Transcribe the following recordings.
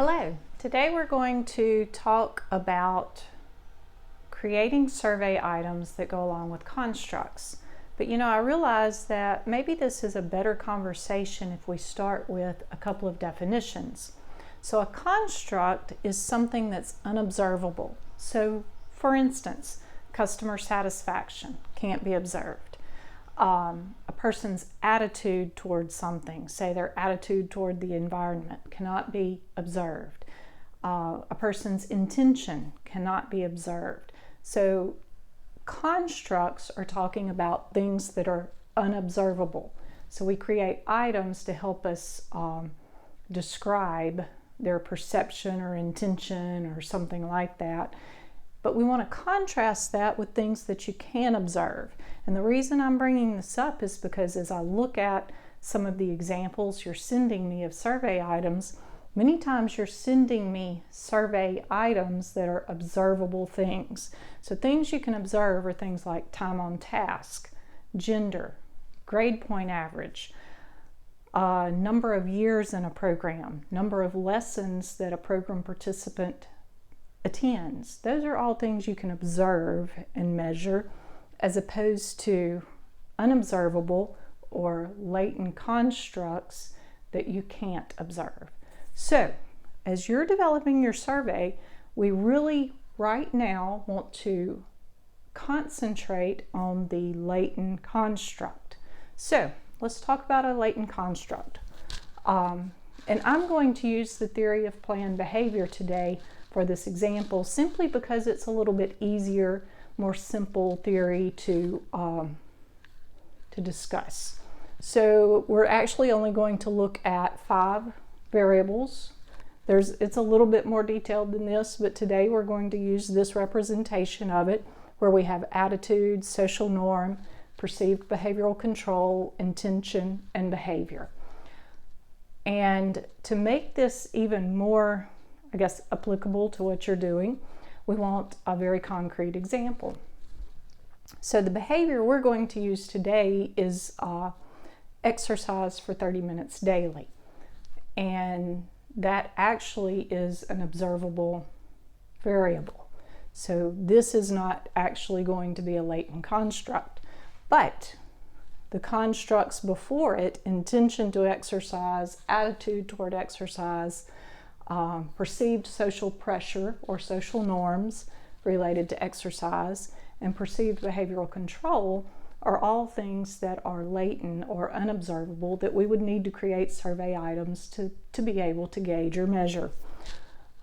Hello, today we're going to talk about creating survey items that go along with constructs. But I realize that maybe this is a better conversation if we start with a couple of definitions. So a construct is something that's unobservable. So for instance, customer satisfaction can't be observed. A person's attitude towards something, say their attitude toward the environment, cannot be observed. A person's intention cannot be observed. So constructs are talking about things that are unobservable. So we create items to help us describe their perception or intention or something like that. But we want to contrast that with things that you can observe. And the reason I'm bringing this up is because as I look at some of the examples you're sending me of survey items, many times you're sending me survey items that are observable things. So things you can observe are things like time on task, gender, grade point average, number of years in a program, number of lessons that a program participant attends. Those are all things you can observe and measure, as opposed to unobservable or latent constructs that you can't observe. So as you're developing your survey, we really right now want to concentrate on the latent construct. So let's talk about a latent construct. And I'm going to use the theory of planned behavior today for this example, simply because it's a little bit easier, more simple theory to discuss. So we're actually only going to look at 5 variables. It's a little bit more detailed than this, but today we're going to use this representation of it, where we have attitude, social norm, perceived behavioral control, intention, and behavior. And to make this even more, applicable to what you're doing, we want a very concrete example. So the behavior we're going to use today is exercise for 30 minutes daily. And that actually is an observable variable. So this is not actually going to be a latent construct, but the constructs before it, intention to exercise, attitude toward exercise, perceived social pressure or social norms related to exercise, and perceived behavioral control are all things that are latent or unobservable that we would need to create survey items to be able to gauge or measure.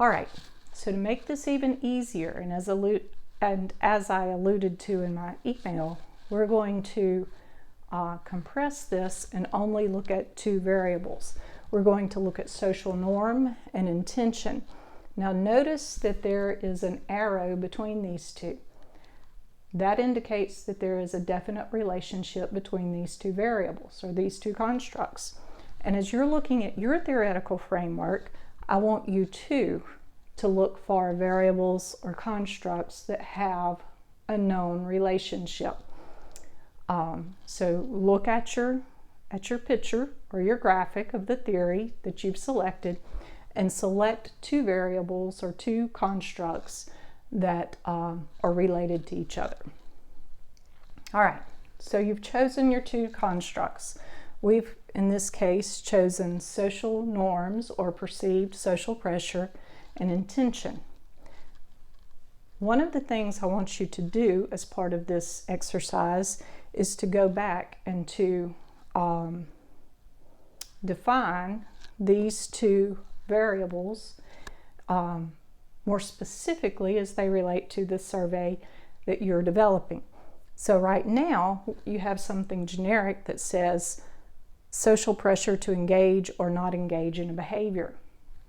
All right, so to make this even easier, and as I alluded to in my email, we're going to compress this and only look at 2 variables. We're going to look at social norm and intention. Now notice that there is an arrow between these 2. That indicates that there is a definite relationship between these 2 variables or these 2 constructs. And as you're looking at your theoretical framework, I want you to look for variables or constructs that have a known relationship. So look at your picture or your graphic of the theory that you've selected and select 2 variables or 2 constructs that are related to each other. All right, so you've chosen your 2 constructs. We've, in this case, chosen social norms or perceived social pressure and intention. One of the things I want you to do as part of this exercise is to go back and to define these 2 variables more specifically as they relate to the survey that you're developing. So right now you have something generic that says social pressure to engage or not engage in a behavior.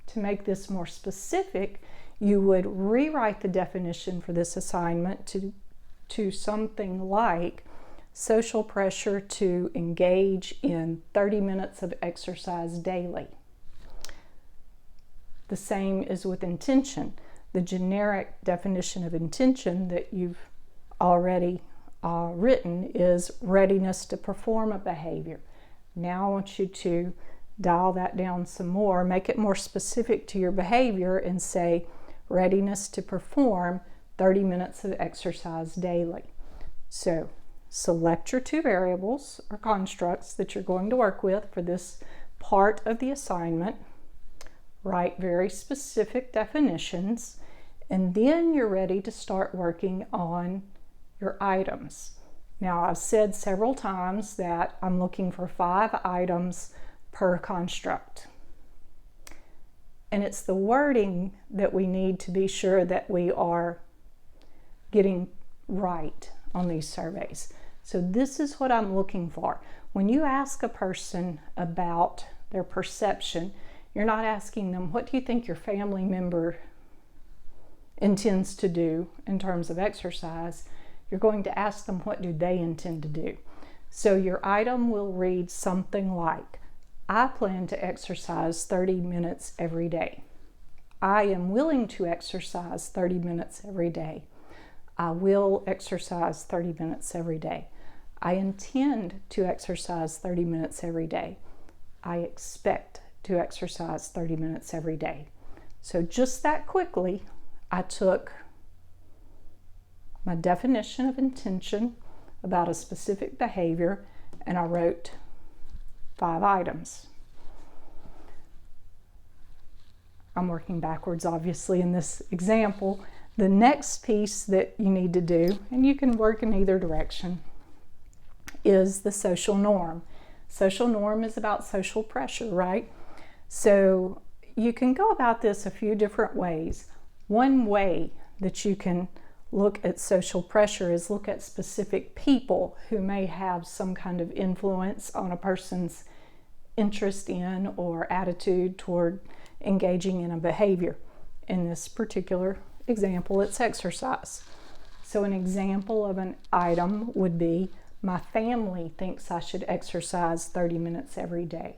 To make this more specific, you would rewrite the definition for this assignment to something like social pressure to engage in 30 minutes of exercise daily. The same is with intention. The generic definition of intention that you've already written is readiness to perform a behavior. Now I want you to dial that down some more, make it more specific to your behavior, and say readiness to perform 30 minutes of exercise daily. So select your 2 variables or constructs that you're going to work with for this part of the assignment. Write very specific definitions, and then you're ready to start working on your items. Now, I've said several times that I'm looking for 5 items per construct. And it's the wording that we need to be sure that we are getting right on these surveys. So this is what I'm looking for. When you ask a person about their perception, you're not asking them, what do you think your family member intends to do in terms of exercise? You're going to ask them, what do they intend to do? So your item will read something like, I plan to exercise 30 minutes every day. I am willing to exercise 30 minutes every day. I will exercise 30 minutes every day. I intend to exercise 30 minutes every day. I expect to exercise 30 minutes every day. So just that quickly, I took my definition of intention about a specific behavior and I wrote 5 items. I'm working backwards, obviously, in this example. The next piece that you need to do, and you can work in either direction, is the social norm. Social norm is about social pressure, right? So you can go about this a few different ways. One way that you can look at social pressure is look at specific people who may have some kind of influence on a person's interest in or attitude toward engaging in a behavior. In this particular example, it's exercise. So an example of an item would be, my family thinks I should exercise 30 minutes every day.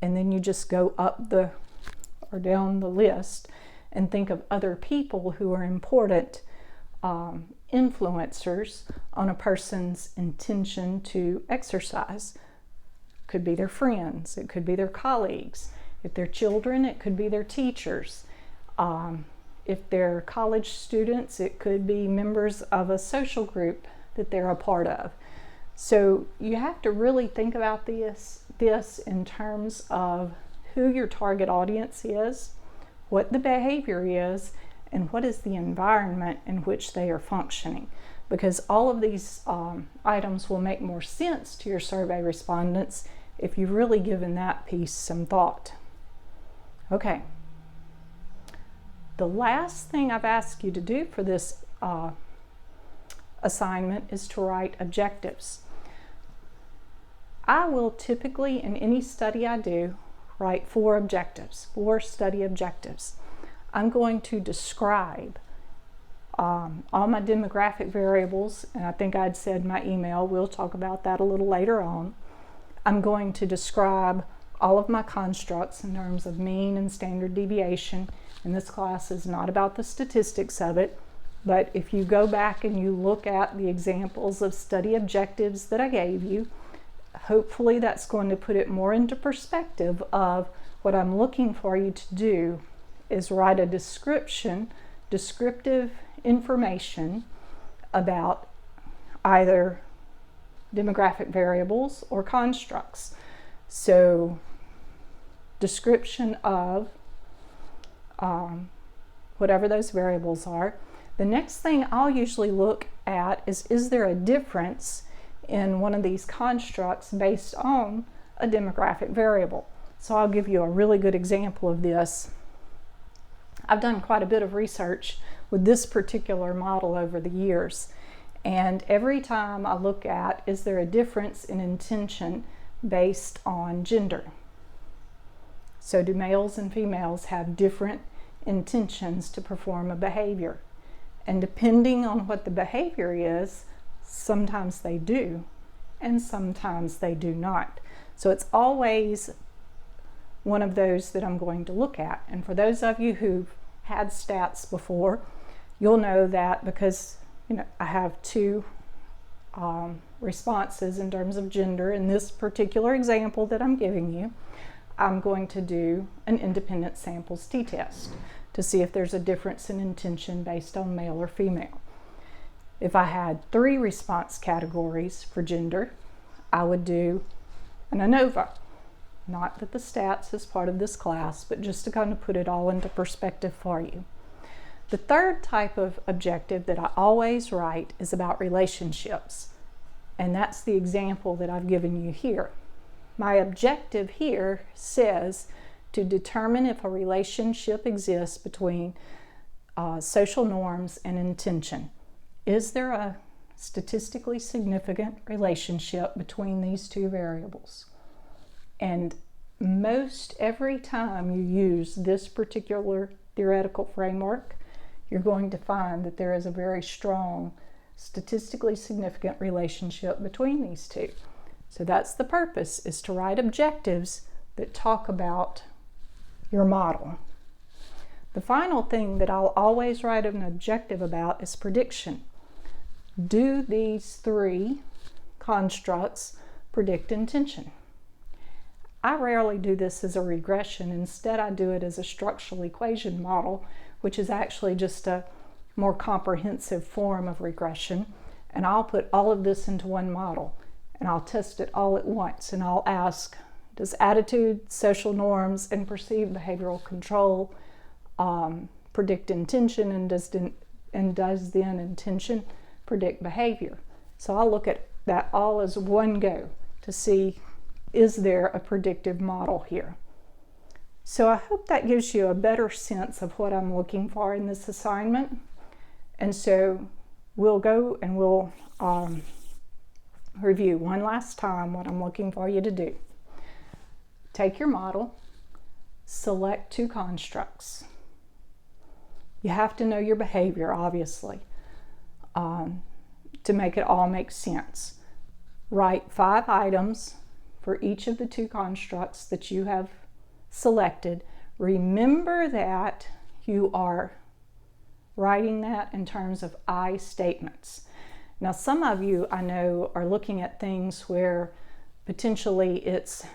And then you just go up or down the list and think of other people who are important influencers on a person's intention to exercise. Could be their friends, it could be their colleagues. If they're children, it could be their teachers. If they're college students, it could be members of a social group that they're a part of. So you have to really think about this in terms of who your target audience is, what the behavior is, and what is the environment in which they are functioning. Because all of these items will make more sense to your survey respondents if you've really given that piece some thought. Okay. The last thing I've asked you to do for this assignment is to write objectives. I will typically, in any study I do, write 4 objectives, 4 study objectives. I'm going to describe all my demographic variables, and I think I'd said my email, we'll talk about that a little later on. I'm going to describe all of my constructs in terms of mean and standard deviation, and this class is not about the statistics of it, but if you go back and you look at the examples of study objectives that I gave you, hopefully that's going to put it more into perspective of what I'm looking for you to do is write a descriptive information about either demographic variables or constructs. So description of whatever those variables are. The next thing I'll usually look at is there a difference in one of these constructs based on a demographic variable? So I'll give you a really good example of this. I've done quite a bit of research with this particular model over the years, and every time I look at, is there a difference in intention based on gender? So do males and females have different intentions to perform a behavior? And depending on what the behavior is, sometimes they do and sometimes they do not. So it's always one of those that I'm going to look at. And for those of you who've had stats before, you'll know that because I have 2 responses in terms of gender. In this particular example that I'm giving you, I'm going to do an independent samples t-test to see if there's a difference in intention based on male or female. If I had 3 response categories for gender, I would do an ANOVA. Not that the stats is part of this class, but just to kind of put it all into perspective for you. The third type of objective that I always write is about relationships, and that's the example that I've given you here. My objective here says to determine if a relationship exists between social norms and intention. Is there a statistically significant relationship between these 2 variables? And most every time you use this particular theoretical framework, you're going to find that there is a very strong, statistically significant relationship between these 2. So that's the purpose, is to write objectives that talk about your model. The final thing that I'll always write an objective about is prediction. Do these 3 constructs predict intention? I rarely do this as a regression. Instead, I do it as a structural equation model, which is actually just a more comprehensive form of regression. And I'll put all of this into one model, and I'll test it all at once. And I'll ask, does attitude, social norms, and perceived behavioral control predict intention, and does then intention predict behavior? So I'll look at that all as one go to see, is there a predictive model here? So I hope that gives you a better sense of what I'm looking for in this assignment. And so we'll go and we'll review one last time what I'm looking for you to do. Take your model, select 2 constructs. You have to know your behavior, obviously, to make it all make sense. Write 5 items for each of the 2 constructs that you have selected. Remember that you are writing that in terms of I statements. Now, some of you I know are looking at things where potentially it's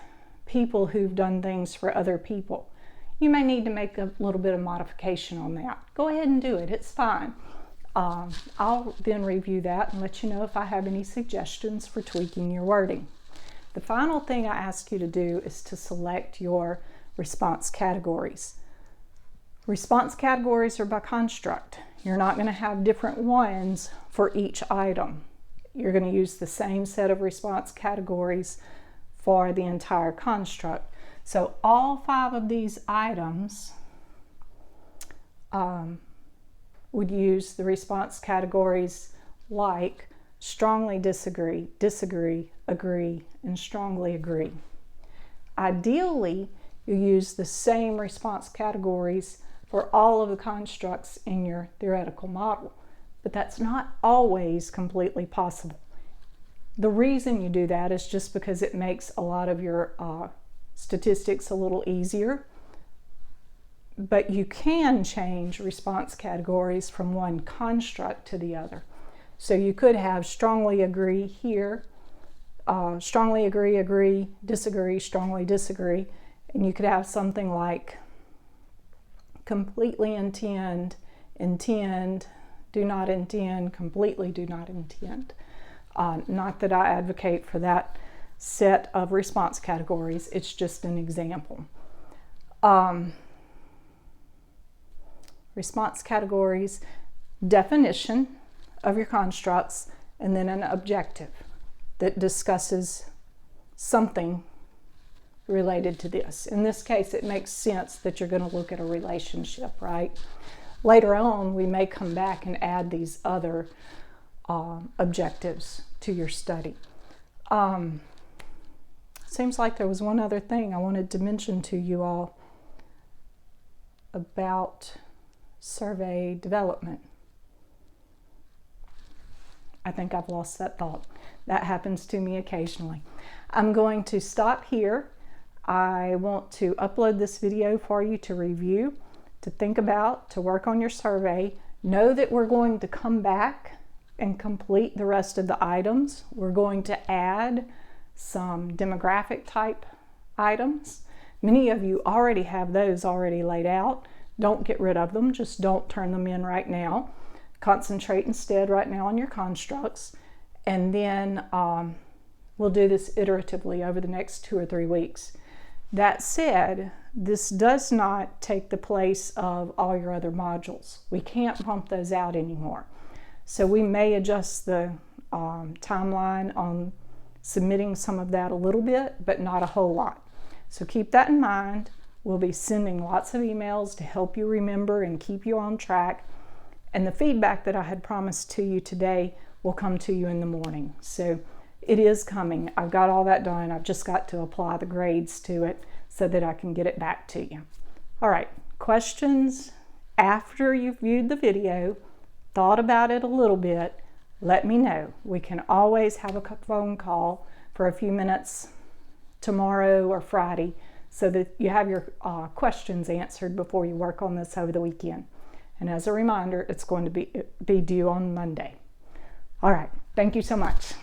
people who've done things for other people. You may need to make a little bit of modification on that. Go ahead and do it, it's fine. I'll then review that and let you know if I have any suggestions for tweaking your wording. The final thing I ask you to do is to select your response categories. Response categories are by construct. You're not going to have different ones for each item. You're going to use the same set of response categories for the entire construct. So all 5 of these items would use the response categories like strongly disagree, disagree, agree, and strongly agree. Ideally, you use the same response categories for all of the constructs in your theoretical model, but that's not always completely possible. The reason you do that is just because it makes a lot of your statistics a little easier, but you can change response categories from one construct to the other. So you could have strongly agree here, strongly agree, agree, disagree, strongly disagree, and you could have something like completely intend, intend, do not intend, completely do not intend. Not that I advocate for that set of response categories, it's just an example. Response categories, definition of your constructs, and then an objective that discusses something related to this. In this case, it makes sense that you're going to look at a relationship, right? Later on, we may come back and add these other objectives to your study. Seems like there was one other thing I wanted to mention to you all about survey development. I think I've lost that thought. That happens to me occasionally. I'm going to stop here. I want to upload this video for you to review, to think about, to work on your survey. Know that we're going to come back and complete the rest of the items. We're going to add some demographic type items. Many of you already have those already laid out. Don't get rid of them, just don't turn them in right now. Concentrate instead right now on your constructs, and then we'll do this iteratively over the next 2 or 3 weeks. That said, this does not take the place of all your other modules. We can't pump those out anymore. So we may adjust the timeline on submitting some of that a little bit, but not a whole lot. So keep that in mind. We'll be sending lots of emails to help you remember and keep you on track. And the feedback that I had promised to you today will come to you in the morning. So it is coming. I've got all that done. I've just got to apply the grades to it so that I can get it back to you. All right, questions after you've viewed the video, thought about it a little bit, let me know. We can always have a phone call for a few minutes tomorrow or Friday so that you have your questions answered before you work on this over the weekend. And as a reminder, it's going to be due on Monday. All right, thank you so much.